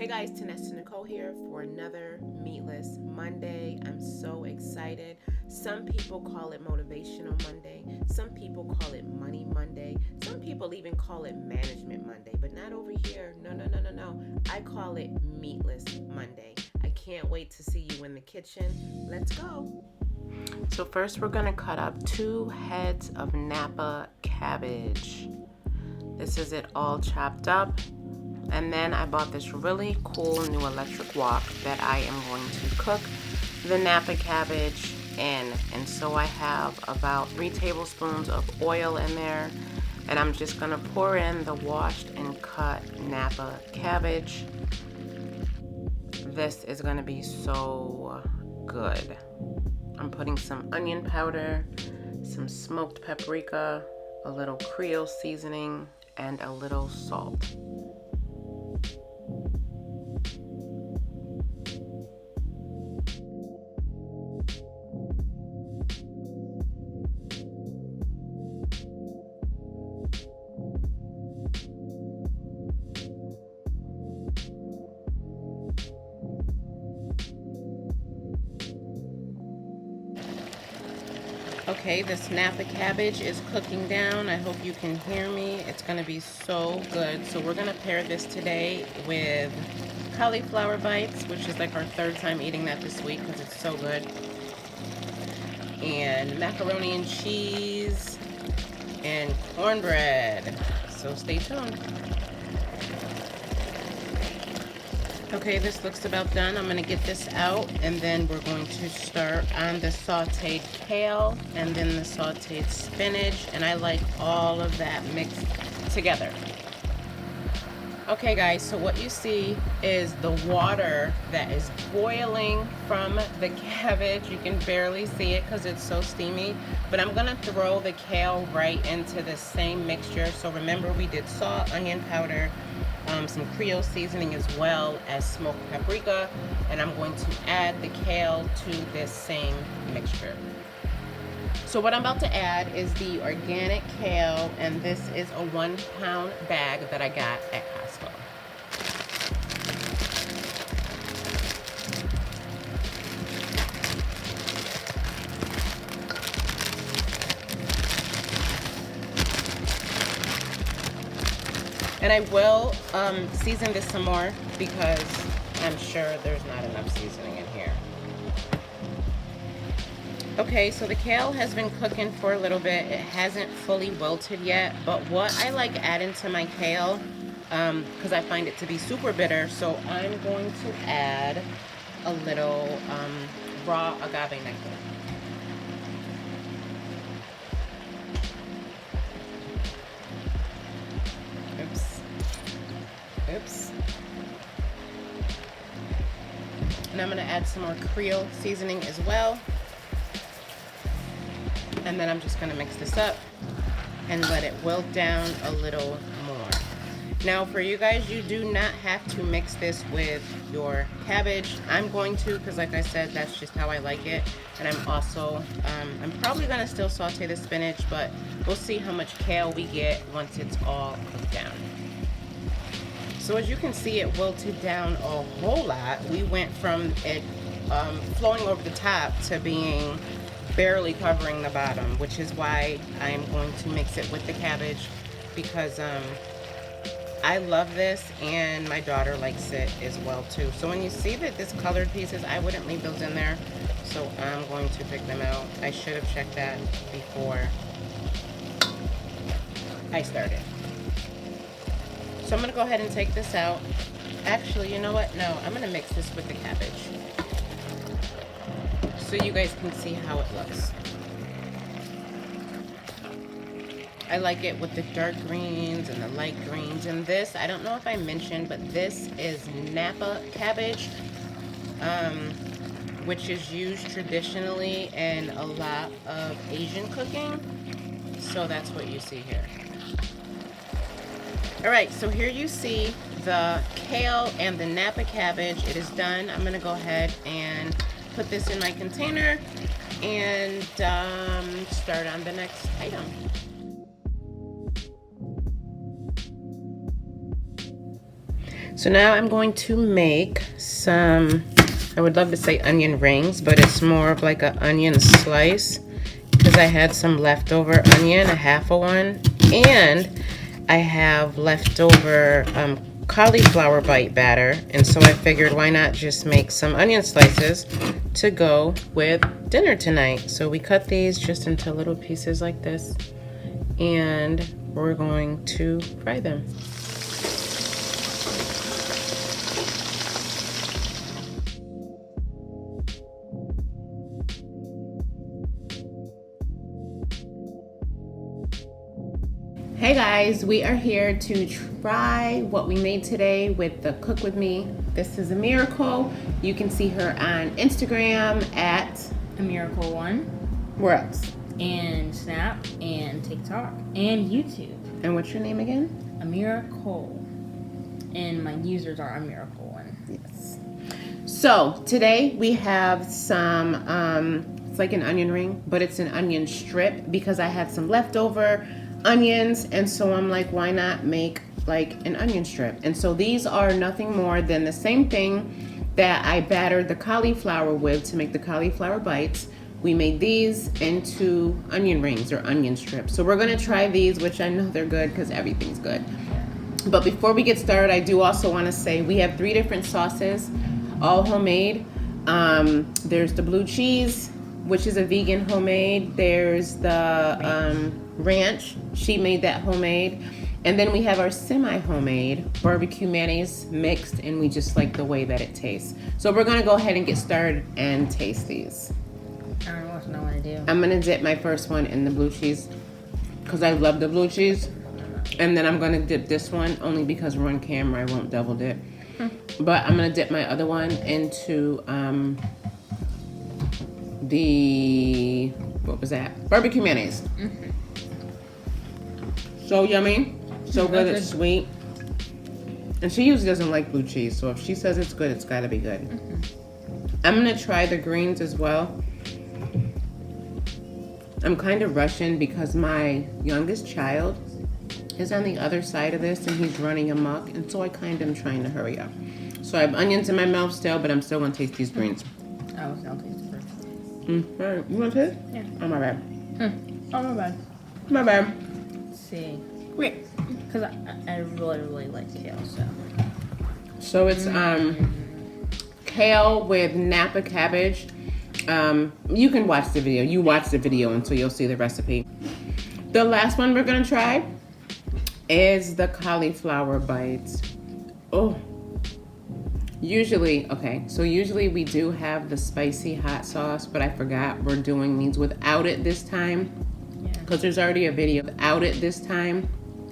Hey guys, TinessaNicole here for another Meatless Monday. I'm so excited. Some people call it Motivational Monday. Some people call it Money Monday. Some people even call it Management Monday, but not over here. No. I call it Meatless Monday. I can't wait to see you in the kitchen. Let's go. So first we're going to cut up 2 heads of Napa cabbage. This is it all chopped up. And then I bought this really cool new electric wok that I am going to cook the Napa cabbage in. And so I have about 3 tablespoons of oil in there. And I'm just going to pour in the washed and cut Napa cabbage. This is going to be so good. I'm putting some onion powder, some smoked paprika, a little Creole seasoning, and a little salt. Okay, this Napa cabbage is cooking down. I hope you can hear me. It's gonna be so good. So we're gonna pair this today with cauliflower bites, which is like our 3rd time eating that this week because it's so good. And macaroni and cheese and cornbread. So stay tuned. Okay, this looks about done. I'm gonna get this out and then we're going to start on the sauteed kale and then the sauteed spinach, and I like all of that mixed together. Okay guys, so what you see is the water that is boiling from the cabbage. You can barely see it because it's so steamy, but I'm gonna throw the kale right into the same mixture. So remember, we did salt, onion powder, some Creole seasoning as well as smoked paprika, and I'm going to add the kale to this same mixture. So what I'm about to add is the organic kale, and this is a 1-pound bag that I got at Costco. And I will season this some more because I'm sure there's not enough seasoning in here. Okay, so the kale has been cooking for a little bit. It hasn't fully wilted yet, but what I like adding to my kale, because I find it to be super bitter, so I'm going to add a little raw agave nectar. Oops. And I'm going to add some more Creole seasoning as well. And then I'm just going to mix this up and let it wilt down a little more. Now for you guys, you do not have to mix this with your cabbage. I'm going to, because like I said, that's just how I like it. And I'm also, I'm probably going to still saute the spinach, but we'll see how much kale we get once it's all cooked down. So as you can see, it wilted down a whole lot. We went from it flowing over the top to being barely covering the bottom, which is why I'm going to mix it with the cabbage, because I love this and my daughter likes it as well too. So when you see that this colored pieces, I wouldn't leave those in there, so I'm going to pick them out. I should have checked that before I started. So I'm going to go ahead and take this out. Actually, you know what? No, I'm going to mix this with the cabbage so you guys can see how it looks. I like it with the dark greens and the light greens. And this, I don't know if I mentioned, but this is Napa cabbage, which is used traditionally in a lot of Asian cooking. So that's what you see here. Alright, so here you see the kale and the Napa cabbage. It is done. I'm going to go ahead and put this in my container and start on the next item. So now I'm going to make some, I would love to say onion rings, but it's more of like an onion slice because I had some leftover onion, a half a one, and I have leftover cauliflower bite batter, and so I figured why not just make some onion slices to go with dinner tonight. So we cut these just into little pieces like this, and we're going to fry them. Hey guys, we are here to try what we made today with the Cook With Me. This is AmiraCole. You can see her on Instagram at AmiraCole1. Where else? And Snap and TikTok and YouTube. And what's your name again? AmiraCole. And my users are AmiraCole1. Yes. So today we have some, it's like an onion ring, but it's an onion strip because I had some leftover onions, and so I'm like, why not make like an onion strip? And so these are nothing more than the same thing that I battered the cauliflower with to make the cauliflower bites. We made these into onion rings or onion strips. So we're gonna try these, which I know they're good because everything's good. But before we get started, I do also want to say we have 3 different sauces, all homemade. There's the blue cheese, which is a vegan homemade. There's the ranch, she made that homemade. And then we have our semi-homemade barbecue mayonnaise mixed, and we just like the way that it tastes. So we're gonna go ahead and get started and taste these. I don't know what I want to do. I'm gonna dip my first one in the blue cheese because I love the blue cheese. And then I'm gonna dip this one only because we're on camera, I won't double dip. But I'm gonna dip my other one into the, what was that? Barbecue mayonnaise. So yummy, so good, it's sweet. And she usually doesn't like blue cheese, so if she says it's good, it's gotta be good. I'm gonna try the greens as well. I'm kind of rushing because my youngest child is on the other side of this and he's running amok, and so I kind of am trying to hurry up. So I have onions in my mouth still, but I'm still gonna taste these greens. I'll taste it first. Alright, you want to taste? Yeah. Oh, my bad. Oh, my bad. My bad. Let's see. Great. Because I really like kale, so. So it's kale with Napa cabbage. You can watch the video. You watch the video until you'll see the recipe. The last one we're gonna try is the cauliflower bites. Oh. Usually we do have the spicy hot sauce, but I forgot we're doing these without it this time. Yeah. Because there's already a video without it this time.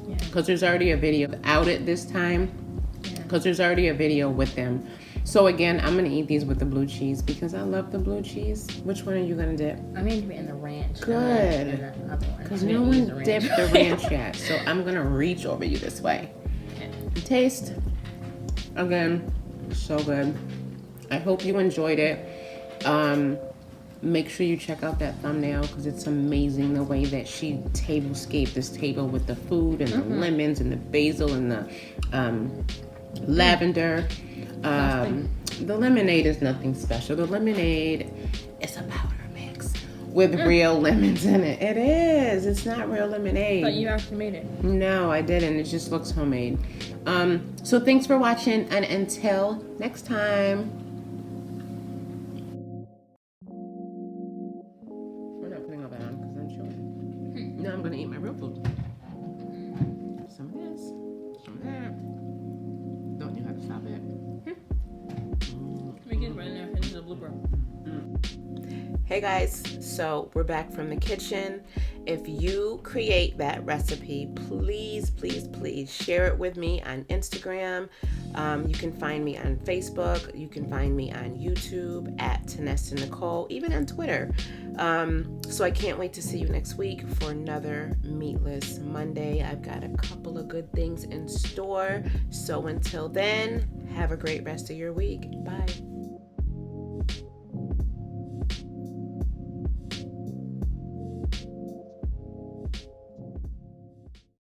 Yeah. Because there's already a video without it this time. Yeah. Because there's already a video with them. So again, I'm gonna eat these with the blue cheese because I love the blue cheese. Which one are you gonna dip? I made it in the ranch. Good. Because no one dipped the ranch yet. So I'm gonna reach over you this way. Okay. Taste. Again, so good. I hope you enjoyed it. Make sure you check out that thumbnail because it's amazing the way that she tablescaped this table with the food and the lemons and the basil and the lavender. The lemonade is nothing special. The lemonade is a powder mix with real lemons in it. It is. It's not real lemonade. But you actually made it. No, I didn't. It just looks homemade. So thanks for watching, and until next time. We're not putting all that on because I'm chewing. Now I'm going to eat my real food. Some of this, some of that. Don't you have to stop it? We get right now. This is a blooper. Hey guys, so we're back from the kitchen. If you create that recipe, please share it with me on Instagram. You can find me on Facebook. You can find me on YouTube at TinessaNicole, even on Twitter. So I can't wait to see you next week for another Meatless Monday. I've got a couple of good things in store. So until then, have a great rest of your week. Bye.